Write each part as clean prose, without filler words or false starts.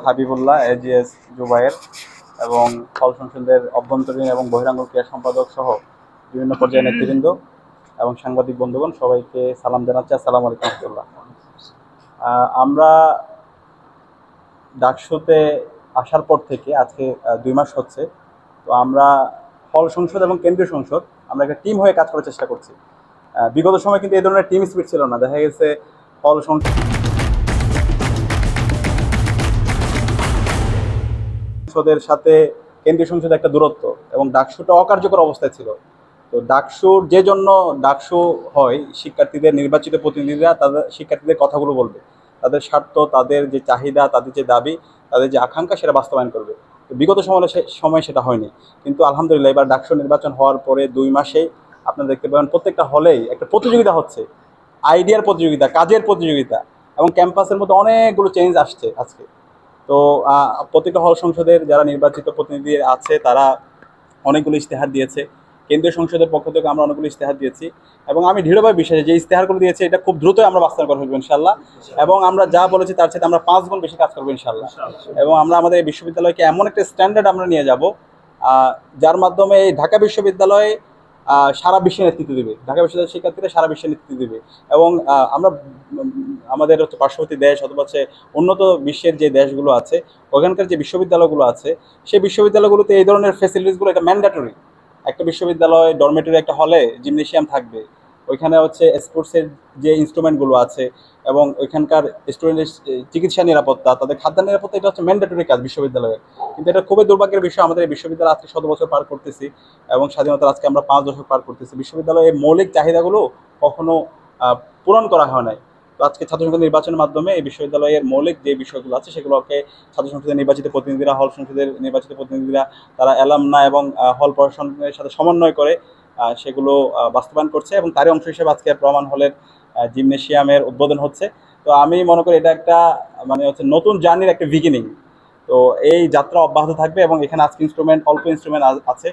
Habibullah AGS Zubair এবং হল সংসদের অভ্যন্তরীণ এবং বহিরাঙ্গন ক্রীড়া সম্পাদক সহ বিভিন্ন পর্যায়ের নেতৃবৃন্দ এবং সাংবাদিক বন্ধুগণ সবাইকে সালাম জানাচ্ছি। আসসালামু আলাইকুম রহমতুল্লাহ। আমরা ডাকসুতে আসার পর থেকে আজকে 2 মাস হচ্ছে। তো আমরা হল সংসদ এবং কেন্দ্রীয় সংসদ আমরা একটা টিম হয়ে কাজ করার চেষ্টা করছি। বিগত সময় কিন্তু এই ধরনের টিম স্পিরিট ছিল না। দেখা গেছে হল সংসদের সাথে কেন্দ্রীয় সংসদে একটা দূরত্ব এবং ডাকসুটা অকার্যকর অবস্থায় ছিল। তো ডাকসুর যে জন্য ডাকসু হয়, শিক্ষার্থীদের নির্বাচিত প্রতিনিধিরা তাদের শিক্ষার্থীদের কথাগুলো বলবে, তাদের স্বার্থ, তাদের যে চাহিদা, তাদের যে দাবি, তাদের যে আকাঙ্ক্ষা সেটা বাস্তবায়ন করবে। তো বিগত সময় সেটা হয়নি, কিন্তু আলহামদুলিল্লাহ এবার ডাকসু নির্বাচন হওয়ার পরে 2 মাসে আপনারা দেখতে পাবেন প্রত্যেকটা হলেই একটা প্রতিযোগিতা হচ্ছে, আইডিয়ার প্রতিযোগিতা, কাজের প্রতিযোগিতা, এবং ক্যাম্পাসের মধ্যে অনেকগুলো চেঞ্জ আসছে আজকে। তো প্রত্যেকটা হল সংসদের যারা নির্বাচিত প্রতিনিধি আছে তারা অনেকগুলো ইশতেহার দিয়েছে। কেন্দ্রীয় সংসদের পক্ষ থেকে আমরা অনেকগুলো ইশতেহার দিয়েছি এবং আমি দৃঢ়ভাবে বিশ্বাসী যে ইশতেহারগুলো দিয়েছে এটা খুব দ্রুতই আমরা বাস্তবায়ন করে ফেলবো ইনশাল্লাহ। এবং আমরা যা বলেছি তার সাথে আমরা 5 গুণ বেশি কাজ করবো ইনশাল্লাহ। এবং আমরা আমাদের এই বিশ্ববিদ্যালয়কে এমন একটা স্ট্যান্ডার্ড আমরা নিয়ে যাব যার মাধ্যমে এই ঢাকা বিশ্ববিদ্যালয়ে সারা বিশ্বে নেতৃত্ব দেবে, ঢাকা বিশ্ববিদ্যালয়ের শিক্ষার্থীরা সারা বিশ্বে নেতৃত্ব দেবে। এবং আমরা আমাদের হচ্ছে পার্শ্ববর্তী দেশ অথবা হচ্ছে উন্নত বিশ্বের যে দেশগুলো আছে ওখানকার যে বিশ্ববিদ্যালয়গুলো আছে সেই বিশ্ববিদ্যালয়গুলোতে এই ধরনের ফেসিলিটিসগুলো এটা ম্যান্ডেটরি। একটা বিশ্ববিদ্যালয় ডরমেটরি একটা হলে জিমনেশিয়াম থাকবে, ওইখানে হচ্ছে স্পোর্টসের যে ইনস্ট্রুমেন্টগুলো আছে এবং ওইখানকার স্টুডেন্টের চিকিৎসা নিরাপত্তা, তাদের খাদ্য নিরাপত্তা, এটা হচ্ছে ম্যান্ডেটরি কাজ বিশ্ববিদ্যালয়ের। কিন্তু এটা খুবই দুর্ভাগ্যের বিষয়, আমাদের এই বিশ্ববিদ্যালয় আজকে 100 বছর পার করতেছি এবং স্বাধীনতার আজকে আমরা 5 দশক পার করতেছি, বিশ্ববিদ্যালয়ের মৌলিক চাহিদাগুলো কখনো পূরণ করা হয় নাই। তো আজকে ছাত্র সংসদ নির্বাচনের মাধ্যমে এই বিশ্ববিদ্যালয়ের মৌলিক যে বিষয়গুলো আছে সেগুলোকে ছাত্র সংসদের নির্বাচিত প্রতিনিধিরা, হল সংসদের নির্বাচিত প্রতিনিধিরা, তারা অ্যালামনা এবং হল প্রশাসনের সাথে সমন্বয় করে সেগুলো বাস্তবায়ন করছে এবং তারই অংশ হিসেবে আজকে প্রমাণ হলের জিমনেশিয়ামের উদ্বোধন হচ্ছে। তো আমি মনে করি এটা একটা মানে হচ্ছে নতুন জার্নির একটা বিগিনিং। তো এই যাত্রা অব্যাহত থাকবে এবং এখানে আজকে অল্প ইনস্ট্রুমেন্ট আছে।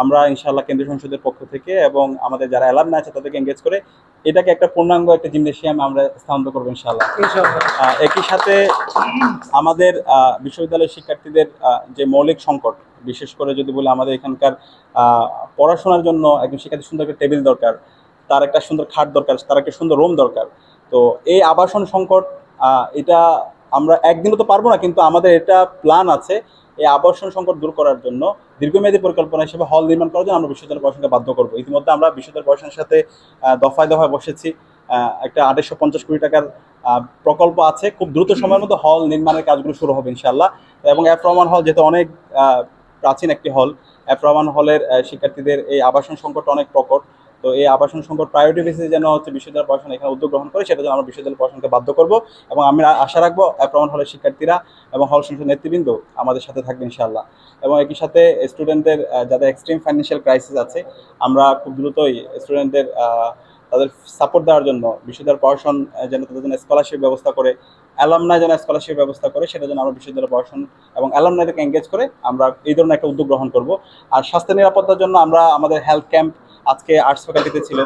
আমরা ইনশাআল্লাহ কেন্দ্রীয় সংসদের পক্ষ থেকে এবং আমাদের যারা অ্যালামনা আছে তাদেরকে এনগেজ করে এটাকে একটা পূর্ণাঙ্গ একটা জিমনেশিয়াম আমরা স্থানান্তর করবো ইনশাআল্লাহ। একই সাথে আমাদের বিশ্ববিদ্যালয়ের শিক্ষার্থীদের যে মৌলিক সংকট, বিশেষ করে যদি বলি আমাদের এখানকার পড়াশোনার জন্য একজন শিক্ষার্থী সুন্দর একটা টেবিল দরকার, তার একটা সুন্দর খাট দরকার, তার একটা সুন্দর রুম দরকার। তো এই আবাসন সংকট এটা আমরা একদিনও তো পারবো না, কিন্তু আমাদের এটা প্ল্যান আছে এই আবাসন সংকট দূর করার জন্য দীর্ঘমেয়াদী পরিকল্পনা হিসেবে হল নির্মাণ করার জন্য আমরা বিশ্ববিদ্যালয় প্রশাসনকে বাধ্য করবো। ইতিমধ্যে আমরা বিশ্ববিদ্যালয় প্রশাসনের সাথে দফায় দফায় বসেছি। একটা 2850 কোটি টাকার প্রকল্প আছে, খুব দ্রুত সময়ের মধ্যে হল নির্মাণের কাজগুলো শুরু হবে ইনশাআল্লাহ। এবং এফ রহমান হল যেহেতু অনেক প্রাচীন একটি হল, এফ রহমান হলের শিক্ষার্থীদের এই আবাসন সংকট অনেক প্রকট। তো এই আবাসন সংকট প্রায়োরিটি বেসিসে যেন হচ্ছে বিশ্ববিদ্যালয় প্রশাসন এখানে উদ্যোগ গ্রহণ করে, সেটা যেন আমরা বিশ্ববিদ্যালয় প্রশাসনকে বাধ্য করবো। এবং আমি আশা রাখবো এফ রহমান হলের শিক্ষার্থীরা এবং হল সংসদ নেতৃবৃন্দ আমাদের সাথে থাকবে ইনশাআল্লাহ। এবং একই সাথে স্টুডেন্টদের যাদের এক্সট্রিম ফাইন্যান্সিয়াল ক্রাইসিস আছে, আমরা খুব দ্রুতই স্টুডেন্টদের তাদের সাপোর্ট দেওয়ার জন্য বিশ্ববিদ্যালয় প্রশাসন যেন তাদের জন্য স্কলারশিপ ব্যবস্থা করে, অ্যালামনাই যেন স্কলারশিপ ব্যবস্থা করে, সেটা যেন আমরা বিশ্ববিদ্যালয় প্রশাসন এবং অ্যালামনাইদেরকে এনগেজ করে আমরা এই ধরনের একটা উদ্যোগ গ্রহণ করব। আর স্বাস্থ্য নিরাপত্তার জন্য আমরা আমাদের হেলথ ক্যাম্প, আজকে আর্টস ফ্যাকাল্টিতে ছিল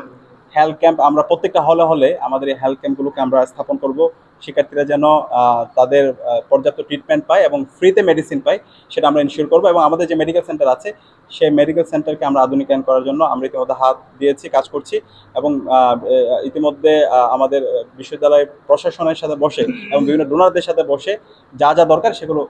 হেলথ ক্যাম্প, আমরা প্রত্যেকটা হলে হলে আমাদের এই হেলথ ক্যাম্পগুলোকে আমরা স্থাপন করব। শিক্ষার্থীরা যেন তাদের পর্যাপ্ত ট্রিটমেন্ট পায় এবং ফ্রিতে মেডিসিন পায় সেটা আমরা ইনশিওর করবো। এবং আমাদের যে মেডিকেল সেন্টার আছে সেই মেডিকেল সেন্টারকে আমরা আধুনিকায়ন করার জন্য আমরা ইতিমধ্যে হাত দিয়েছি, কাজ করছি। এবং ইতিমধ্যে আমাদের বিশ্ববিদ্যালয় প্রশাসনের সাথে বসে এবং বিভিন্ন ডোনারদের সাথে বসে যা যা দরকার সেগুলো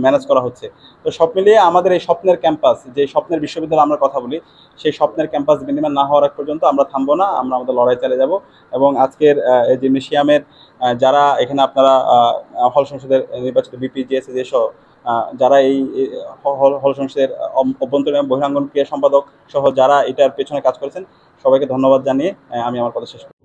ম্যানেজ করা হচ্ছে। তো সব মিলিয়ে আমাদের এই স্বপ্নের ক্যাম্পাস, যে স্বপ্নের বিশ্ববিদ্যালয় আমরা কথা বলি, সেই স্বপ্নের ক্যাম্পাস বিনির্মাণ না হওয়ার আগ পর্যন্ত আমরা থামবো না, আমরা আমাদের লড়াই চালিয়ে যাব। এবং আজকের এই জিমনেশিয়ামের যারা এখানে আপনারা হল সংসদের নির্বাচিত বিপি জিএসএ যেসব যারা এই হল সংসদের অভ্যন্তরীণ এবং বহিরাঙ্গন ক্রিয়া সম্পাদক সহ যারা এটার পেছনে কাজ করেছেন, সবাইকে ধন্যবাদ জানিয়ে আমি আমার কথা শেষ করি।